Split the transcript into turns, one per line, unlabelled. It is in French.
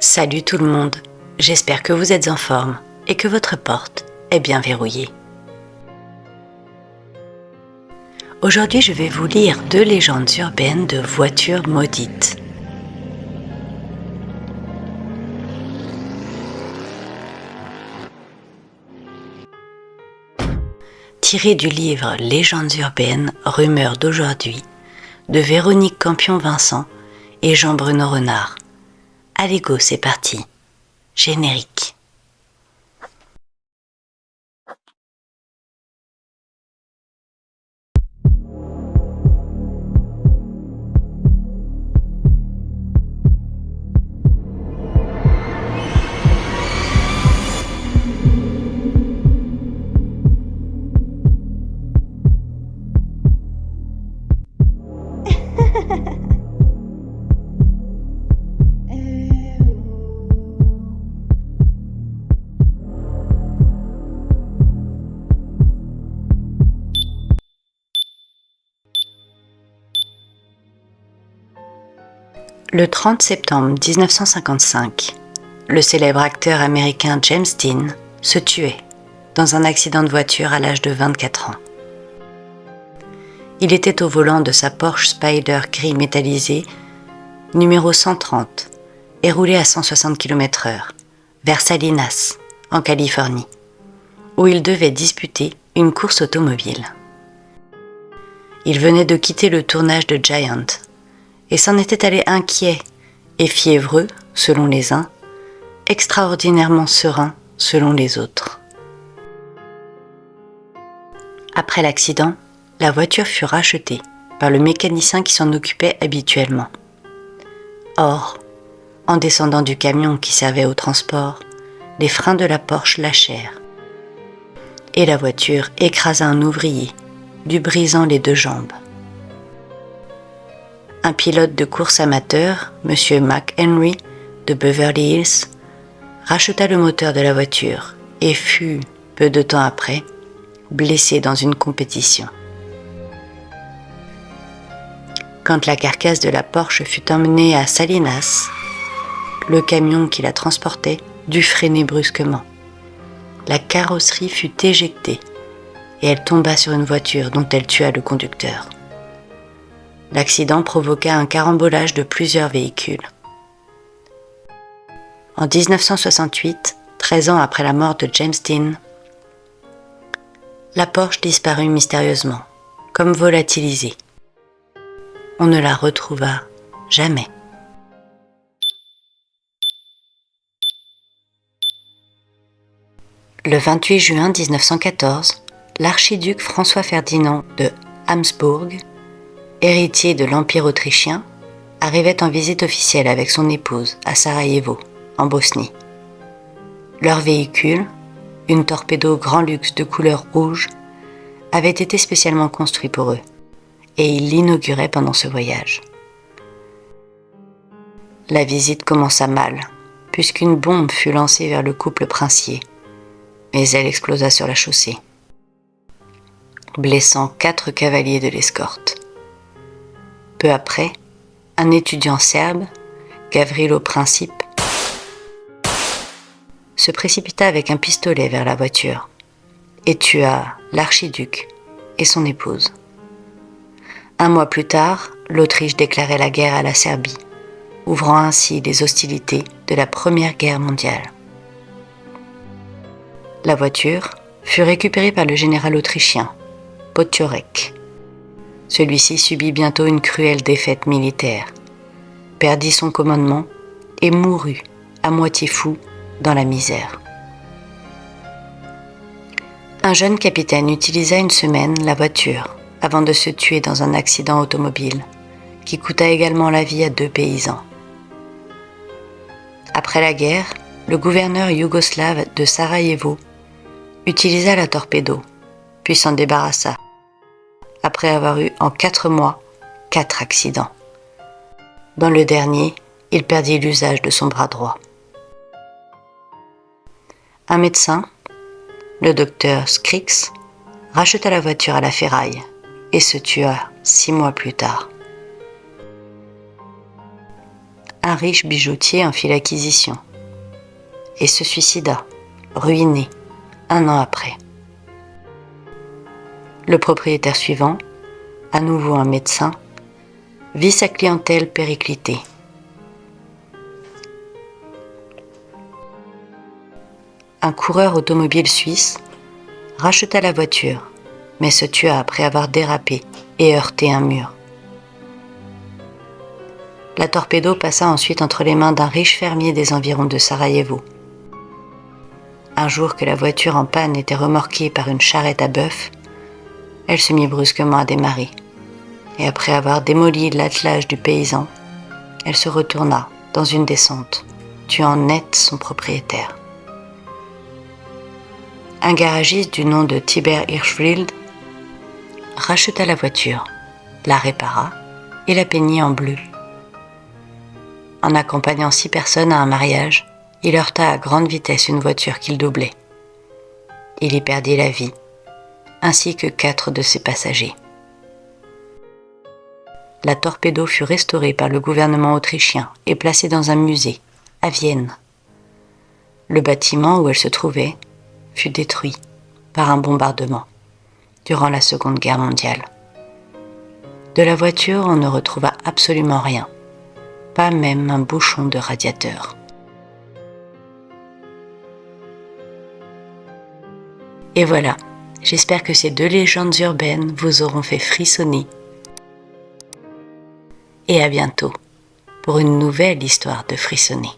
Salut tout le monde, j'espère que vous êtes en forme et que votre porte est bien verrouillée. Aujourd'hui, je vais vous lire 2 légendes urbaines de voitures maudites. Tirées du livre Légendes urbaines, rumeurs d'aujourd'hui de Véronique Campion-Vincent et Jean-Bruno Renard. Allez go, c'est parti. Générique. Le 30 septembre 1955, le célèbre acteur américain James Dean se tuait dans un accident de voiture à l'âge de 24 ans. Il était au volant de sa Porsche Spyder gris métallisé numéro 130 et roulait à 160 km/h vers Salinas, en Californie, où il devait disputer une course automobile. Il venait de quitter le tournage de Giant et s'en était allé inquiet et fiévreux selon les uns, extraordinairement serein selon les autres. Après l'accident, la voiture fut rachetée par le mécanicien qui s'en occupait habituellement. Or, en descendant du camion qui servait au transport, les freins de la Porsche lâchèrent et la voiture écrasa un ouvrier, lui brisant les 2 jambes. Un pilote de course amateur, M. McHenry de Beverly Hills, racheta le moteur de la voiture et fut, peu de temps après, blessé dans une compétition. Quand la carcasse de la Porsche fut emmenée à Salinas, le camion qui la transportait dut freiner brusquement. La carrosserie fut éjectée et elle tomba sur une voiture dont elle tua le conducteur. L'accident provoqua un carambolage de plusieurs véhicules. En 1968, 13 ans après la mort de James Dean, la Porsche disparut mystérieusement, comme volatilisée. On ne la retrouva jamais. Le 28 juin 1914, l'archiduc François-Ferdinand de Habsbourg, héritier de l'Empire autrichien, arrivait en visite officielle avec son épouse à Sarajevo, en Bosnie. Leur véhicule, une torpedo grand luxe de couleur rouge, avait été spécialement construit pour eux, et ils l'inauguraient pendant ce voyage. La visite commença mal, puisqu'une bombe fut lancée vers le couple princier, mais elle explosa sur la chaussée, blessant 4 cavaliers de l'escorte. Peu après, un étudiant serbe, Gavrilo Princip, se précipita avec un pistolet vers la voiture et tua l'archiduc et son épouse. 1 mois plus tard, l'Autriche déclarait la guerre à la Serbie, ouvrant ainsi les hostilités de la Première Guerre mondiale. La voiture fut récupérée par le général autrichien, Potiorek. Celui-ci subit bientôt une cruelle défaite militaire, perdit son commandement et mourut, à moitié fou, dans la misère. Un jeune capitaine utilisa une semaine la voiture avant de se tuer dans un accident automobile qui coûta également la vie à 2 paysans. Après la guerre, le gouverneur yougoslave de Sarajevo utilisa la torpedo, puis s'en débarrassa, après avoir eu en 4 mois 4 accidents. Dans le dernier, il perdit l'usage de son bras droit. Un médecin, le docteur Skrix, racheta la voiture à la ferraille et se tua 6 mois plus tard. Un riche bijoutier en fit l'acquisition et se suicida, ruiné, 1 an après. Le propriétaire suivant, à nouveau un médecin, vit sa clientèle péricliter. Un coureur automobile suisse racheta la voiture, mais se tua après avoir dérapé et heurté un mur. La Torpedo passa ensuite entre les mains d'un riche fermier des environs de Sarajevo. Un jour que la voiture en panne était remorquée par une charrette à bœuf, elle se mit brusquement à démarrer, et après avoir démoli l'attelage du paysan, elle se retourna dans une descente, tuant net son propriétaire. Un garagiste du nom de Tiber Hirschfeld racheta la voiture, la répara et la peignit en bleu. En accompagnant 6 personnes à un mariage, il heurta à grande vitesse une voiture qu'il doublait. Il y perdit la vie, ainsi que 4 de ses passagers. La Torpedo fut restaurée par le gouvernement autrichien et placée dans un musée, à Vienne. Le bâtiment où elle se trouvait fut détruit par un bombardement durant la Seconde Guerre mondiale. De la voiture, on ne retrouva absolument rien, pas même un bouchon de radiateur. Et voilà, j'espère que ces 2 légendes urbaines vous auront fait frissonner. Et à bientôt pour une nouvelle histoire de frissonner.